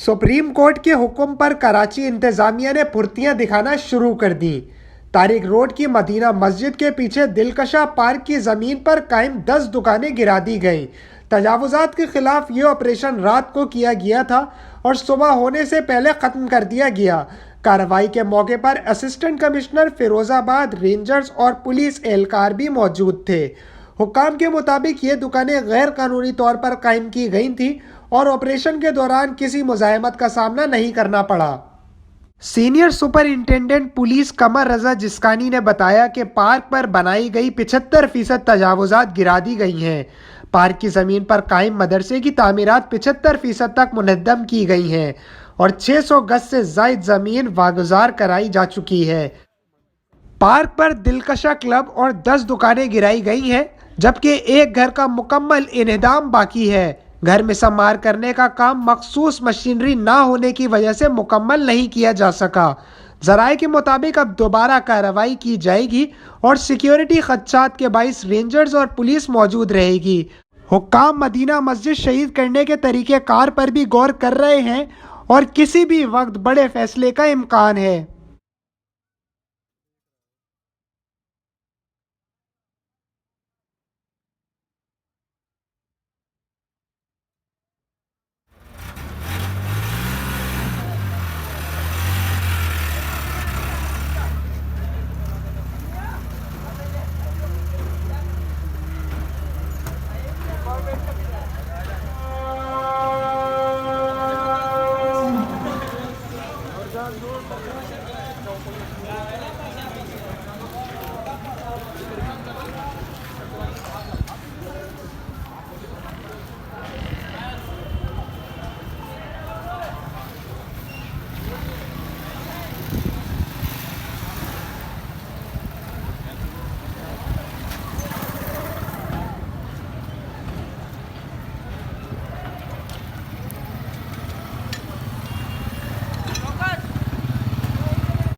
Supreme court के हुक्म पर कराची इंतजामिया ने फुर्तियां दिखाना शुरू कर दी। तारिक रोड की मदीना मस्जिद के पीछे दिलकशा पार्क की जमीन पर कायम 10 दुकानें गिरा दी गईं। तजावुजात के खिलाफ ये ऑपरेशन रात को किया गया था और सुबह होने से पहले खत्म कर दिया गया। कार्रवाई के मौके पर असिस्टेंट कमिश्नर फिरोजाबाद, रेंजर्स और पुलिस एहलकार भी मौजूद थे। हुक्काम के मुताबिक ये दुकानें गैर कानूनी तौर पर कायम की गई थी और ऑपरेशन के दौरान किसी मुज़ाहमत का सामना नहीं करना पड़ा। सीनियर सुपरिंटेंडेंट पुलिस कमर रजा जिस्कानी ने बताया कि पार्क पर बनाई गई 75% तजावुजात गिरा दी गई हैं। पार्क की ज़मीन पर कायम मदरसे की तामीरात 75% तक मुनद्दम की गई हैं और 600 गज से ज़ायद ज़मीन वागुजार कराई जा चुकी है। पार्क पर दिलकशा क्लब और 10 दुकानें गिराई गई हैं, जबकि एक घर का मुकम्मल इन्हदाम बाकी है। घर में समार करने का काम मखसूस मशीनरी ना होने की वजह से मुकम्मल नहीं किया जा सका। जराये के मुताबिक अब दोबारा कार्रवाई की जाएगी और सिक्योरिटी खदशात के बाइस रेंजर्स और पुलिस मौजूद रहेगी। हुक्काम मदीना मस्जिद शहीद करने के तरीक़ेकार पर भी गौर कर रहे हैं और किसी भी वक्त बड़े फैसले का इम्कान है।